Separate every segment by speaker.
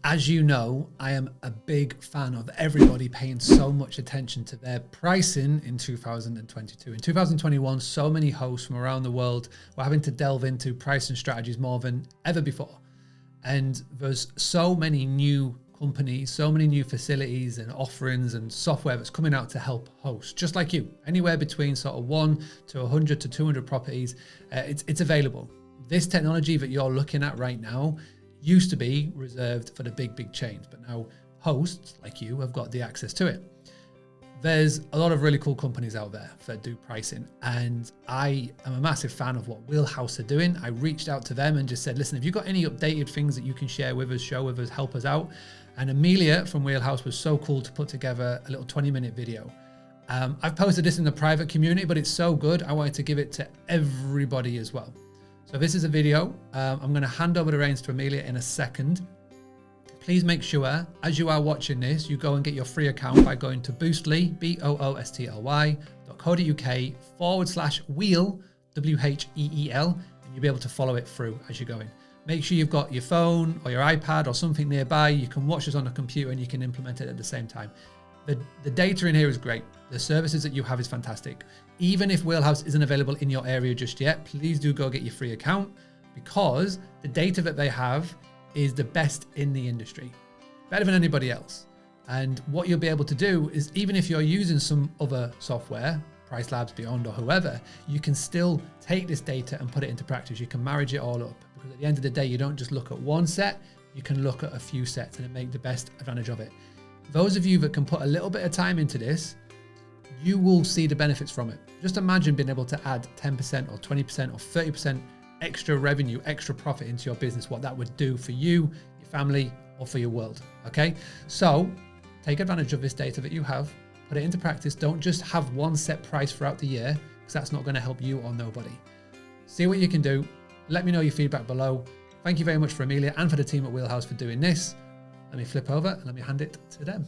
Speaker 1: As you know, I am a big fan of everybody paying so much attention to their pricing in 2022. In 2021, so many hosts from around the world were having to delve into pricing strategies more than ever before. And there's so many new companies, so many new facilities and offerings and software that's coming out to help hosts, just like you. Anywhere between sort of 1 to 100 to 200 properties, it's available. This technology that you're looking at right now used to be reserved for the big chains, but now hosts like you have got the access to it. There's a lot of really cool companies out there that do pricing, and I am a massive fan of what Wheelhouse are doing. I reached out to them and just said, listen, have you got any updated things that you can share with us, show with us, help us out? And Amelia from Wheelhouse was so cool to put together a little 20-minute video. I've posted this in the private community, but it's so good, I wanted to give it to everybody as well. So this is a video. I'm going to hand over the reins to Amelia in a second. Please make sure, as you are watching this, you go and get your free account by going to boostly, boostly.co.uk/wheel, WHEEL, and you'll be able to follow it through as you're going. Make sure you've got your phone or your iPad or something nearby. You can watch this on a computer and you can implement it at the same time. The data in here is great. The services that you have is fantastic. Even if Wheelhouse isn't available in your area just yet, please do go get your free account, because the data that they have is the best in the industry, better than anybody else. And what you'll be able to do is, even if you're using some other software, Price Labs, Beyond, or whoever, you can still take this data and put it into practice. You can marriage it all up, because at the end of the day, you don't just look at one set, you can look at a few sets and make the best advantage of it. Those of you that can put a little bit of time into this, you will see the benefits from it. Just imagine being able to add 10% or 20% or 30% extra revenue, extra profit into your business, what that would do for you, your family, or for your world. Okay, so take advantage of this data that you have, put it into practice. Don't just have one set price throughout the year, because that's not going to help you or nobody. See what you can do. Let me know your feedback below. Thank you very much for Amelia and for the team at Wheelhouse for doing this. Let me flip over and let me hand it to them.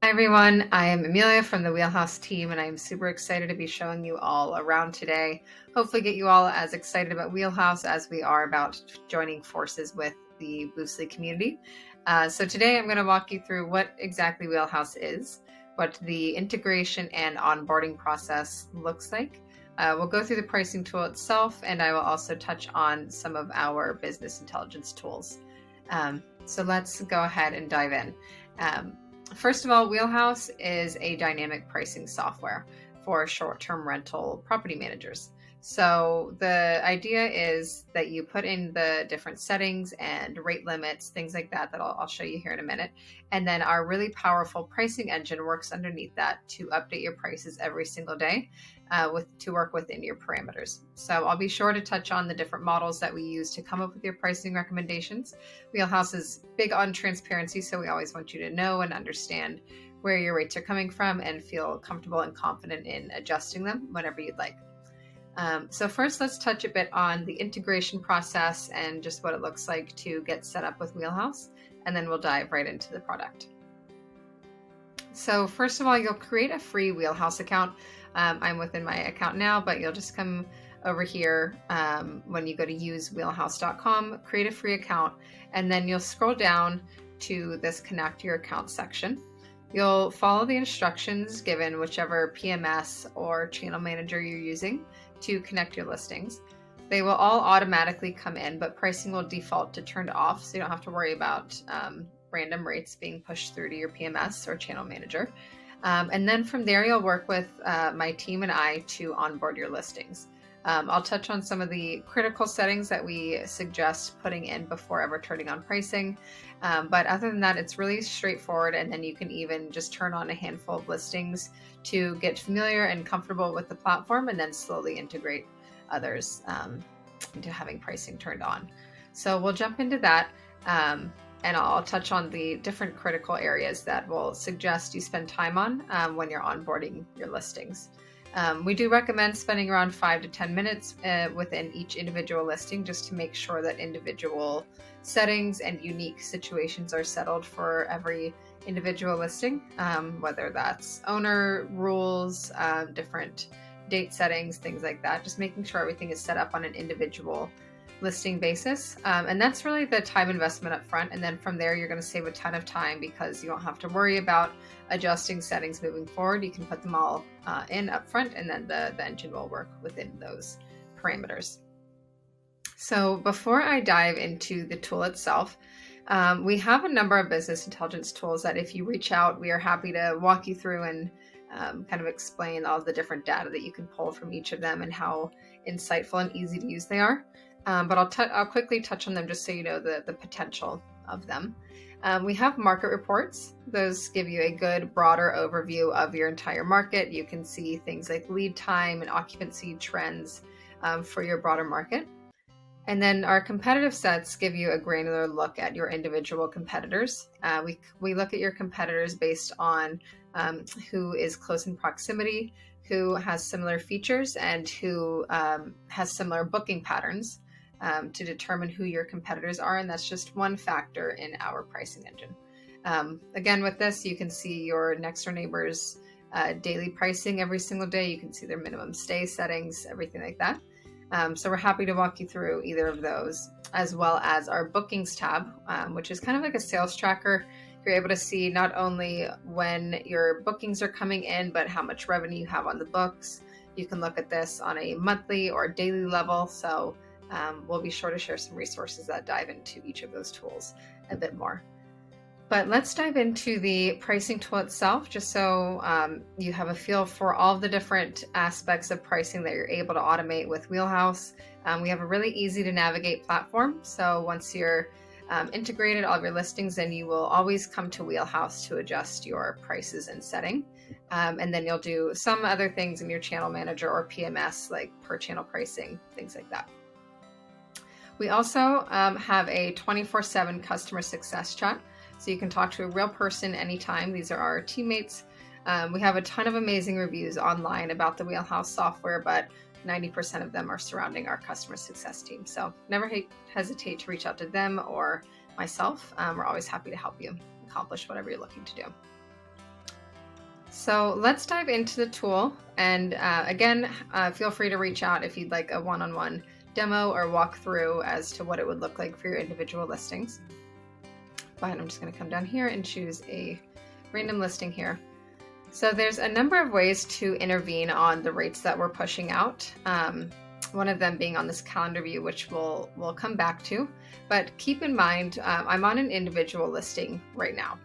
Speaker 2: Hi everyone, I am Amelia from the Wheelhouse team, and I am super excited to be showing you all around today. Hopefully get you all as excited about Wheelhouse as we are about joining forces with the Boostly community. So today I'm going to walk you through what exactly Wheelhouse is, what the integration and onboarding process looks like. We'll go through the pricing tool itself, and I will also touch on some of our business intelligence tools. So let's go ahead and dive in. First of all, Wheelhouse is a dynamic pricing software for short-term rental property managers. So the idea is that you put in the different settings and rate limits, things like that I'll show you here in a minute. And then our really powerful pricing engine works underneath that to update your prices every single day to work within your parameters. So I'll be sure to touch on the different models that we use to come up with your pricing recommendations. Wheelhouse is big on transparency, so we always want you to know and understand where your rates are coming from and feel comfortable and confident in adjusting them whenever you'd like. So first, let's touch a bit on the integration process and just what it looks like to get set up with Wheelhouse, and then we'll dive right into the product. So first of all, you'll create a free Wheelhouse account. I'm within my account now, but you'll just come over here when you go to usewheelhouse.com, create a free account, and then you'll scroll down to this connect your account section. You'll follow the instructions given whichever PMS or channel manager you're using to connect your listings. They will all automatically come in, but pricing will default to turned off, so you don't have to worry about random rates being pushed through to your PMS or channel manager. And then from there, you'll work with my team and I to onboard your listings. I'll touch on some of the critical settings that we suggest putting in before ever turning on pricing. But other than that, it's really straightforward. And then you can even just turn on a handful of listings to get familiar and comfortable with the platform, and then slowly integrate others into having pricing turned on. So we'll jump into that. And I'll touch on the different critical areas that we'll suggest you spend time on when you're onboarding your listings. We do recommend spending around 5 to 10 minutes within each individual listing, just to make sure that individual settings and unique situations are settled for every individual listing, whether that's owner rules, different date settings, things like that. Just making sure everything is set up on an individual listing basis. And that's really the time investment up front. And then from there, you're going to save a ton of time because you won't have to worry about adjusting settings moving forward. You can put them all in up front, and then the engine will work within those parameters. So before I dive into the tool itself, we have a number of business intelligence tools that if you reach out, we are happy to walk you through and kind of explain all the different data that you can pull from each of them and how insightful and easy to use they are. But I'll quickly touch on them just so you know the potential of them. We have market reports. Those give you a good, broader overview of your entire market. You can see things like lead time and occupancy trends for your broader market. And then our competitive sets give you a granular look at your individual competitors. We look at your competitors based on who is close in proximity, who has similar features, and who has similar booking patterns to determine who your competitors are. And that's just one factor in our pricing engine. Again, with this, you can see your next door neighbor's daily pricing every single day. You can see their minimum stay settings, everything like that. So we're happy to walk you through either of those, as well as our bookings tab, which is kind of like a sales tracker. You're able to see not only when your bookings are coming in, but how much revenue you have on the books. You can look at this on a monthly or daily level. So we'll be sure to share some resources that dive into each of those tools a bit more. But let's dive into the pricing tool itself, just so you have a feel for all the different aspects of pricing that you're able to automate with Wheelhouse. We have a really easy to navigate platform. So once you're integrated all of your listings, then you will always come to Wheelhouse to adjust your prices and setting. And then you'll do some other things in your channel manager or PMS, like per channel pricing, things like that. We also have a 24/7 customer success chat. So you can talk to a real person anytime. These are our teammates. We have a ton of amazing reviews online about the Wheelhouse software, but 90% of them are surrounding our customer success team. So never hesitate to reach out to them or myself. We're always happy to help you accomplish whatever you're looking to do. So let's dive into the tool. And again, feel free to reach out if you'd like a one-on-one demo or walkthrough as to what it would look like for your individual listings. But I'm just going to come down here and choose a random listing here. So there's a number of ways to intervene on the rates that we're pushing out. One of them being on this calendar view, which we'll come back to. But keep in mind, I'm on an individual listing right now.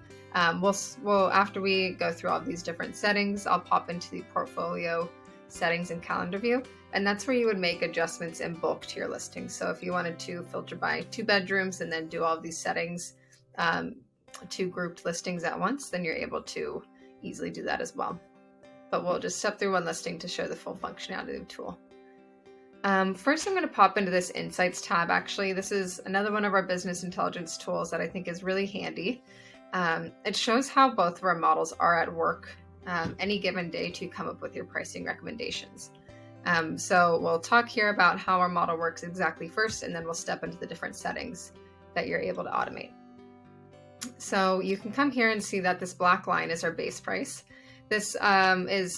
Speaker 2: We'll after we go through all these different settings, I'll pop into the portfolio settings and calendar view. And that's where you would make adjustments in bulk to your listing. So if you wanted to filter by 2 bedrooms and then do all of these settings, 2 grouped listings at once, then you're able to easily do that as well. But we'll just step through one listing to show the full functionality of the tool. First, I'm going to pop into this Insights tab. Actually, this is another one of our business intelligence tools that I think is really handy. It shows how both of our models are at work any given day to come up with your pricing recommendations. So we'll talk here about how our model works exactly first, and then we'll step into the different settings that you're able to automate. So you can come here and see that this black line is our base price. This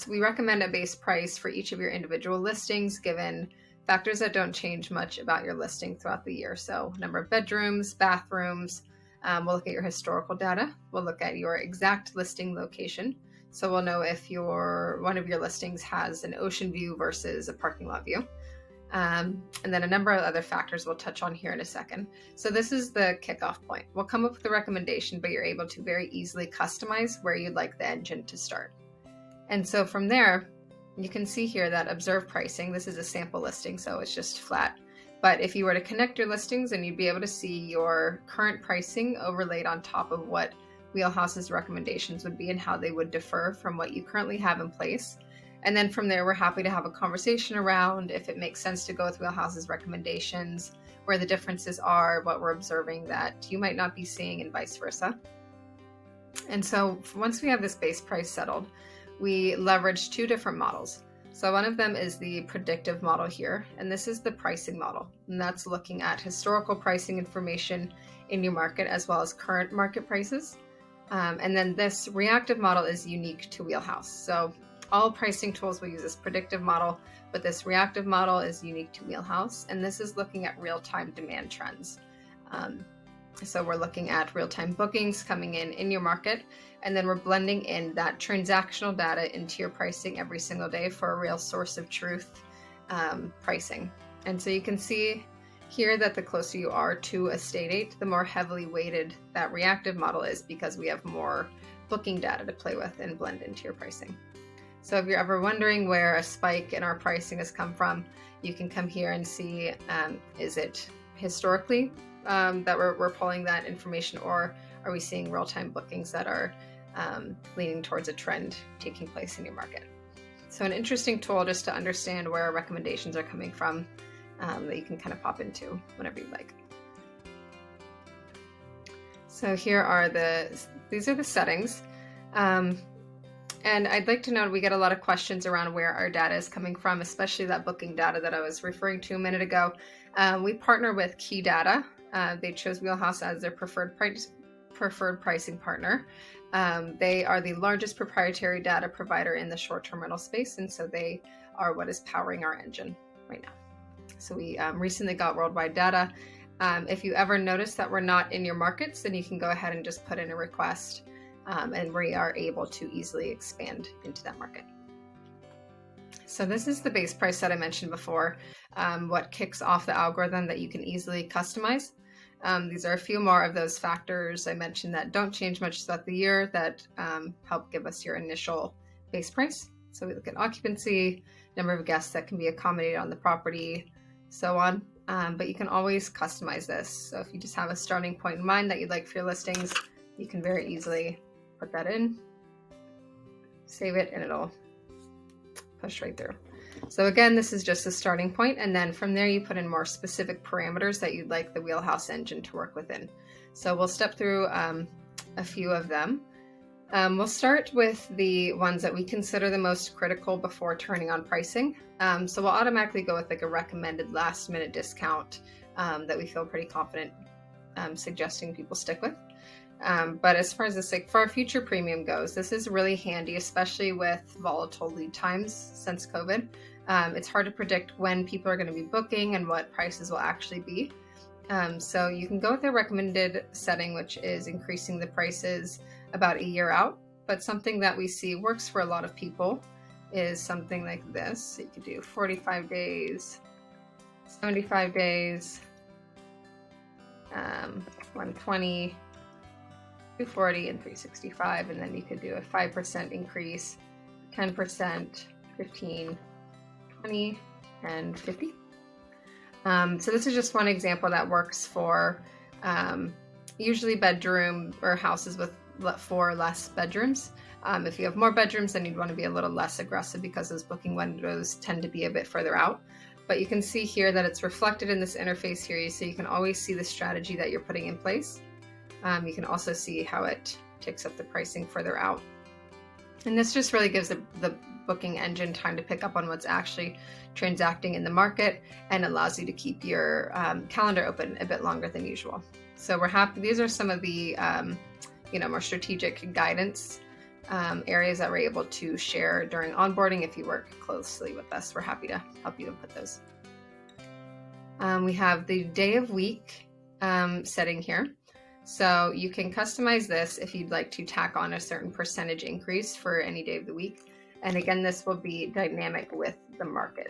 Speaker 2: we recommend a base price for each of your individual listings, given factors that don't change much about your listing throughout the year. So number of bedrooms, bathrooms, we'll look at your historical data. We'll look at your exact listing location. So we'll know if one of your listings has an ocean view versus a parking lot view. And then a number of other factors we'll touch on here in a second. So this is the kickoff point. We'll come up with a recommendation, but you're able to very easily customize where you'd like the engine to start. And so from there, you can see here that observe pricing. This is a sample listing, so it's just flat. But if you were to connect your listings, then you'd be able to see your current pricing overlaid on top of what Wheelhouse's recommendations would be and how they would differ from what you currently have in place. And then from there, we're happy to have a conversation around if it makes sense to go with Wheelhouse's recommendations, where the differences are, what we're observing that you might not be seeing, and vice versa. And so once we have this base price settled, we leverage 2 different models. So one of them is the predictive model here, and this is the pricing model. And that's looking at historical pricing information in your market as well as current market prices. And then this reactive model is unique to Wheelhouse. So All pricing tools will use this predictive model, but this reactive model is unique to Wheelhouse, and this is looking at real-time demand trends. So we're looking at real-time bookings coming in your market, and then we're blending in that transactional data into your pricing every single day for a real source of truth pricing. And so you can see here that the closer you are to a stay date, the more heavily weighted that reactive model is, because we have more booking data to play with and blend into your pricing. So if you're ever wondering where a spike in our pricing has come from, you can come here and see, is it historically that we're pulling that information, or are we seeing real-time bookings that are leaning towards a trend taking place in your market? So an interesting tool just to understand where our recommendations are coming from, that you can kind of pop into whenever you like. So here are these are the settings. And I'd like to note we get a lot of questions around where our data is coming from, especially that booking data that I was referring to a minute ago. We partner with Key Data. They chose Wheelhouse as their preferred pricing partner. They are the largest proprietary data provider in the short-term rental space, and so they are what is powering our engine right now. So we recently got worldwide data. If you ever notice that we're not in your markets, then you can go ahead and just put in a request, and we are able to easily expand into that market. So this is the base price that I mentioned before, what kicks off the algorithm that you can easily customize. These are a few more of those factors I mentioned that don't change much throughout the year that help give us your initial base price. So we look at occupancy, number of guests that can be accommodated on the property, so on. But you can always customize this. So if you just have a starting point in mind that you'd like for your listings, you can very easily put that in, save it, and it'll push right through. So again, this is just a starting point, and then from there you put in more specific parameters that you'd like the Wheelhouse engine to work within. So we'll step through a few of them. We'll start with the ones that we consider the most critical before turning on pricing. So we'll automatically go with like a recommended last minute discount that we feel pretty confident suggesting people stick with. But as far as this, like for our future premium goes, this is really handy, especially with volatile lead times since COVID. It's hard to predict when people are going to be booking and what prices will actually be. So you can go with the recommended setting, which is increasing the prices about a year out. But something that we see works for a lot of people is something like this. So you could do 45 days, 75 days, 120, 240, and 365. And then you could do a 5% increase, 10%, 15, 20, and 50. So this is just one example that works for usually bedroom or houses with 4 or less bedrooms. If you have more bedrooms, then you'd want to be a little less aggressive because those booking windows tend to be a bit further out. But you can see here that it's reflected in this interface here, so you can always see the strategy that you're putting in place. You can also see how it takes up the pricing further out. And this just really gives the booking engine time to pick up on what's actually transacting in the market and allows you to keep your calendar open a bit longer than usual. So we're happy. These are some of the more strategic guidance areas that we're able to share during onboarding. If you work closely with us, we're happy to help you input those. We have the day of week setting here. So you can customize this if you'd like to tack on a certain percentage increase for any day of the week. And again, this will be dynamic with the market.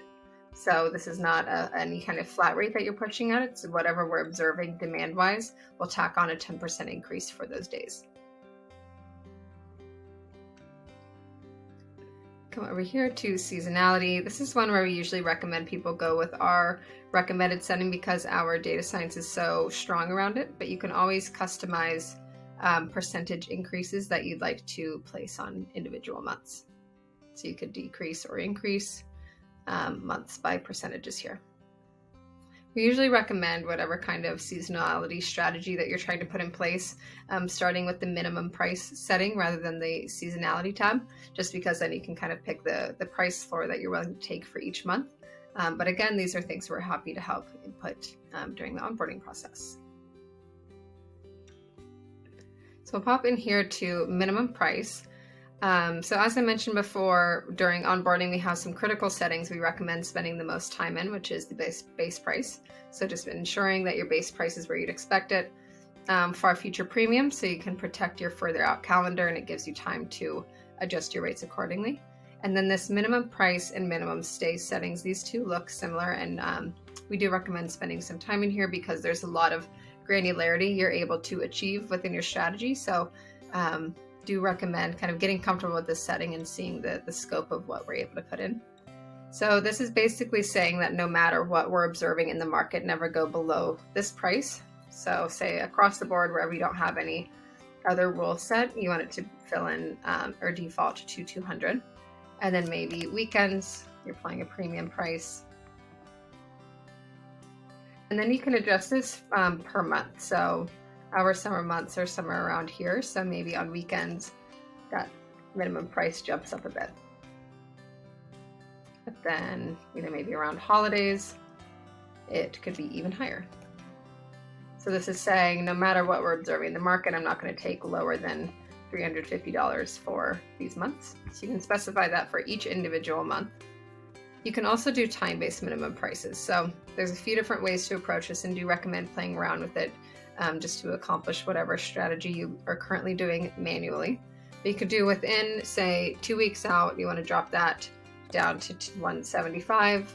Speaker 2: So this is not any kind of flat rate that you're pushing at. It's whatever we're observing demand-wise. We'll tack on a 10% increase for those days. Come over here to seasonality. This is one where we usually recommend people go with our recommended setting because our data science is so strong around it, but you can always customize percentage increases that you'd like to place on individual months. So you could decrease or increase months by percentages here. We usually recommend whatever kind of seasonality strategy that you're trying to put in place, starting with the minimum price setting rather than the seasonality tab, just because then you can kind of pick the price floor that you're willing to take for each month. But again, these are things we're happy to help input during the onboarding process. So we'll pop in here to minimum price. So as I mentioned before, during onboarding, we have some critical settings we recommend spending the most time in, which is the base price. So just ensuring that your base price is where you'd expect it. For our future premium, so you can protect your further out calendar, and it gives you time to adjust your rates accordingly. And then this minimum price and minimum stay settings, these two look similar, and we do recommend spending some time in here because there's a lot of granularity you're able to achieve within your strategy. So do recommend kind of getting comfortable with this setting and seeing the scope of what we're able to put in. So this is basically saying that no matter what we're observing in the market, never go below this price. So say across the board, wherever you don't have any other rules set, you want it to fill in or default to 200. And then maybe weekends, you're applying a premium price. And then you can adjust this per month. So our summer months are somewhere around here. So maybe on weekends, that minimum price jumps up a bit. But then, maybe around holidays, it could be even higher. So this is saying no matter what we're observing in the market, I'm not going to take lower than $350 for these months. So you can specify that for each individual month. You can also do time-based minimum prices. So there's a few different ways to approach this, and do recommend playing around with it just to accomplish whatever strategy you are currently doing manually. But you could do within, say, 2 weeks out, you want to drop that down to 175,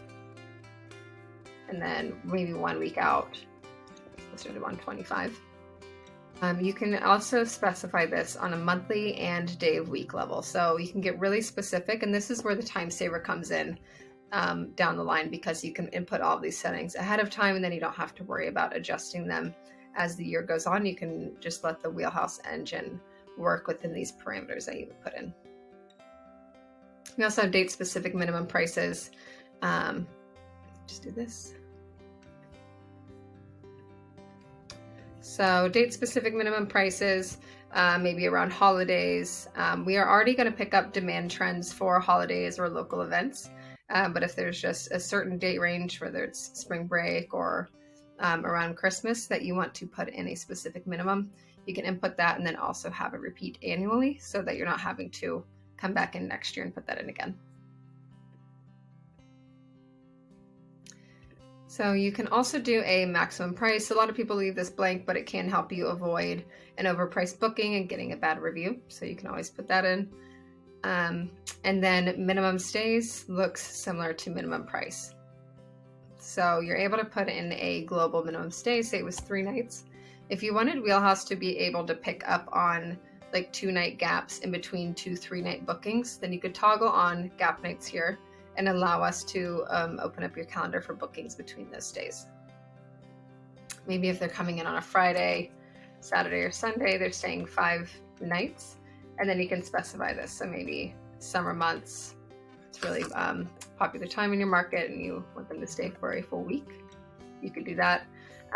Speaker 2: and then maybe 1 week out, closer to 125. You can also specify this on a monthly and day of week level. So you can get really specific, and this is where the time saver comes in down the line, because you can input all of these settings ahead of time, and then you don't have to worry about adjusting them as the year goes on. You can just let the Wheelhouse engine work within these parameters that you would put in. We also have date-specific minimum prices. Just do this. So date-specific minimum prices, maybe around holidays. We are already going to pick up demand trends for holidays or local events. But if there's just a certain date range, whether it's spring break or around Christmas, that you want to put in a specific minimum, you can input that and then also have it repeat annually, so that you're not having to come back in next year and put that in again. So you can also do a maximum price. A lot of people leave this blank, but it can help you avoid an overpriced booking and getting a bad review. So you can always put that in. And then minimum stays looks similar to minimum price. So you're able to put in a global minimum stay, say it was 3 nights. If you wanted Wheelhouse to be able to pick up on like 2-night gaps in between 2 3-night bookings, then you could toggle on gap nights here and allow us to open up your calendar for bookings between those days. Maybe if they're coming in on a Friday, Saturday, or Sunday, they're staying 5 nights, and then you can specify this. So maybe summer months, it's really popular time in your market and you want them to stay for a full week. You could do that,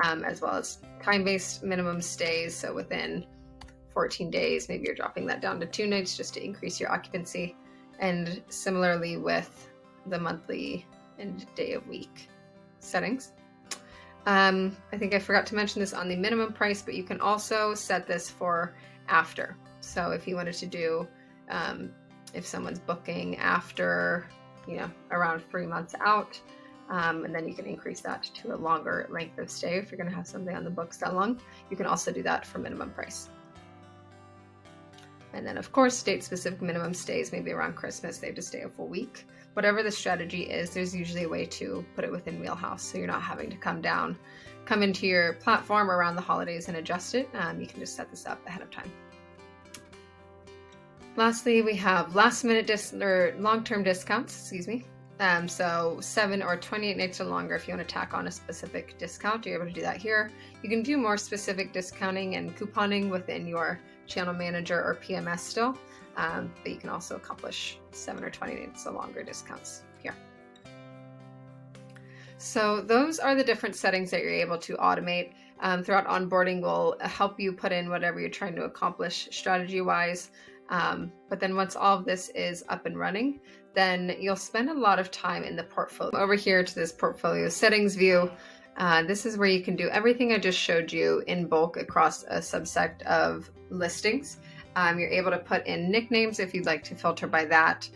Speaker 2: as well as time-based minimum stays. So within 14 days, maybe you're dropping that down to 2 nights just to increase your occupancy. And similarly with the monthly and day of week settings. I think I forgot to mention this on the minimum price, but you can also set this for after. So if you wanted to do, if someone's booking after, around 3 months out, and then you can increase that to a longer length of stay. If you're going to have something on the books that long, you can also do that for minimum price. And then, of course, date-specific minimum stays, maybe around Christmas, they have to stay a full week. Whatever the strategy is, there's usually a way to put it within Wheelhouse, so you're not having to come into your platform around the holidays and adjust it. You can just set this up ahead of time. Lastly, we have last-minute long-term discounts, so 7 or 28 nights or longer. If you want to tack on a specific discount, you're able to do that here. You can do more specific discounting and couponing within your channel manager or PMS still, but you can also accomplish 7 or 20 nights or longer discounts here. So those are the different settings that you're able to automate. Throughout onboarding will help you put in whatever you're trying to accomplish strategy-wise. But then once all of this is up and running, then you'll spend a lot of time in the portfolio. Over here to this portfolio settings view, this is where you can do everything I just showed you in bulk across a subset of listings. You're able to put in nicknames if you'd like to filter by that,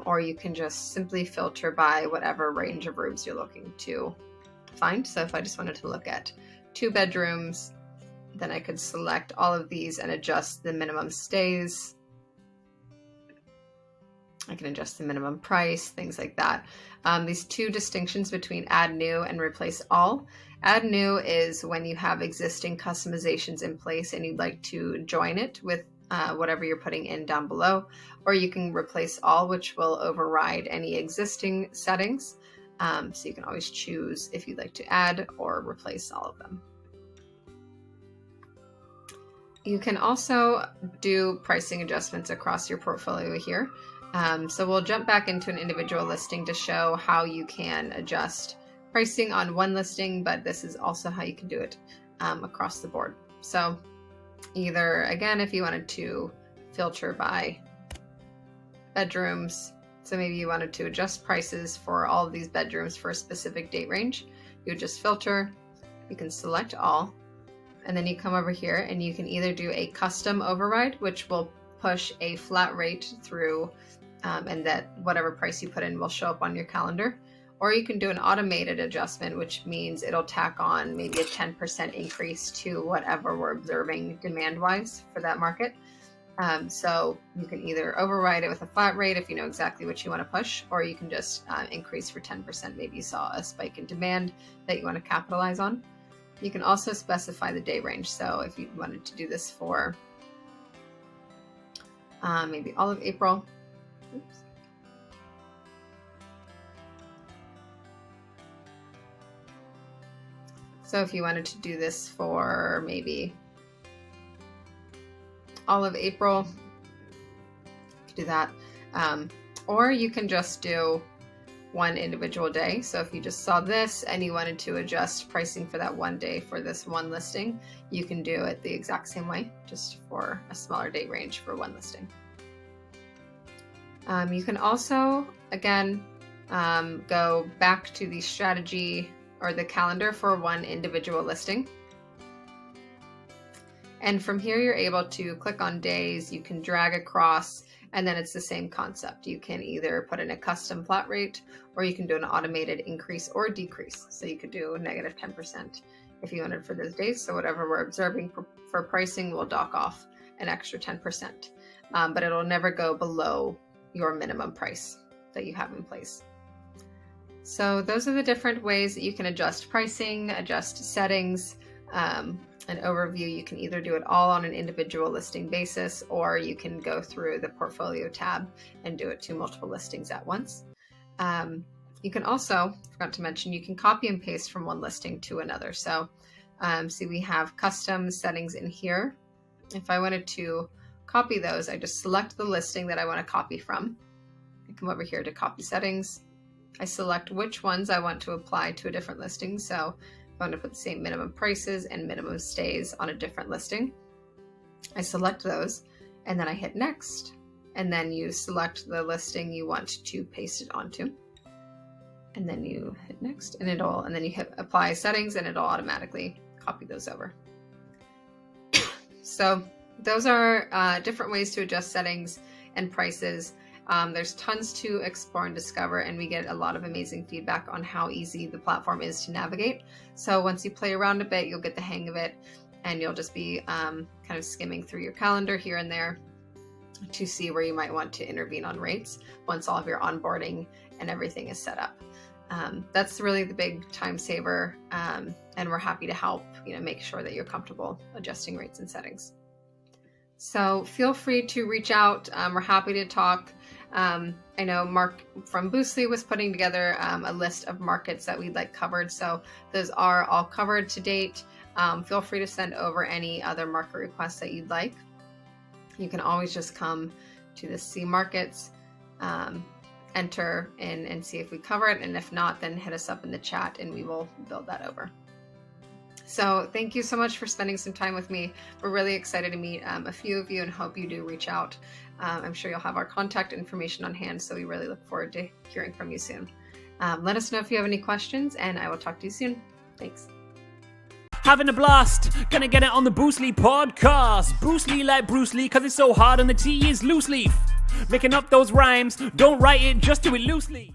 Speaker 2: or you can just simply filter by whatever range of rooms you're looking to find. So if I just wanted to look at 2 bedrooms, then I could select all of these and adjust the minimum stays. I can adjust the minimum price, things like that. These 2 distinctions between add new and replace all. Add new is when you have existing customizations in place and you'd like to join it with whatever you're putting in down below, or you can replace all, which will override any existing settings. So you can always choose if you'd like to add or replace all of them. You can also do pricing adjustments across your portfolio here. So we'll jump back into an individual listing to show how you can adjust pricing on one listing, but this is also how you can do it across the board. So either, again, if you wanted to filter by bedrooms, so maybe you wanted to adjust prices for all of these bedrooms for a specific date range, you would just filter, you can select all, and then you come over here and you can either do a custom override, which will push a flat rate through and that whatever price you put in will show up on your calendar. Or you can do an automated adjustment, which means it'll tack on maybe a 10% increase to whatever we're observing demand-wise for that market. So you can either override it with a flat rate if you know exactly what you want to push, or you can just increase for 10%. Maybe you saw a spike in demand that you want to capitalize on. You can also specify the day range. So if you wanted to do this for maybe all of April, oops. So if you wanted to do this for maybe all of April, you could do that. Or you can just do one individual day. So if you just saw this and you wanted to adjust pricing for that one day for this one listing, you can do it the exact same way, just for a smaller date range for one listing. You can also, again, go back to the strategy or the calendar for one individual listing. And from here, you're able to click on days, you can drag across, and then it's the same concept. You can either put in a custom flat rate, or you can do an automated increase or decrease. So you could do negative 10% if you wanted for those days. So whatever we're observing for pricing will dock off an extra 10%, but it'll never go below your minimum price that you have in place. So those are the different ways that you can adjust pricing, adjust settings, an overview. You can either do it all on an individual listing basis, or you can go through the portfolio tab and do it to multiple listings at once. You can also, forgot to mention, you can copy and paste from one listing to another. So see, we have custom settings in here. If I wanted to copy those, I just select the listing that I want to copy from. I come over here to copy settings. I select which ones I want to apply to a different listing. So if I want to put the same minimum prices and minimum stays on a different listing, I select those and then I hit next. And then you select the listing you want to paste it onto. And then you hit next and then you hit apply settings and it'll automatically copy those over. So those are different ways to adjust settings and prices. There's tons to explore and discover, and we get a lot of amazing feedback on how easy the platform is to navigate. So once you play around a bit, you'll get the hang of it, and you'll just be kind of skimming through your calendar here and there to see where you might want to intervene on rates once all of your onboarding and everything is set up. That's really the big time saver, and we're happy to help make sure that you're comfortable adjusting rates and settings. So feel free to reach out. We're happy to talk. I know Mark from Boostly was putting together a list of markets that we'd like covered. So those are all covered to date. Feel free to send over any other market requests that you'd like. You can always just come to the See Markets, enter in and see if we cover it. And if not, then hit us up in the chat and we will build that over. So thank you so much for spending some time with me. We're really excited to meet a few of you and hope you do reach out. I'm sure you'll have our contact information on hand, so we really look forward to hearing from you soon. Let us know if you have any questions, and I will talk to you soon. Thanks.
Speaker 3: Having a blast, gonna get it on the Bruce Lee podcast. Bruce Lee like Bruce Lee, cause it's so hard and the T is loose leaf. Making up those rhymes, don't write it, just do it loosely.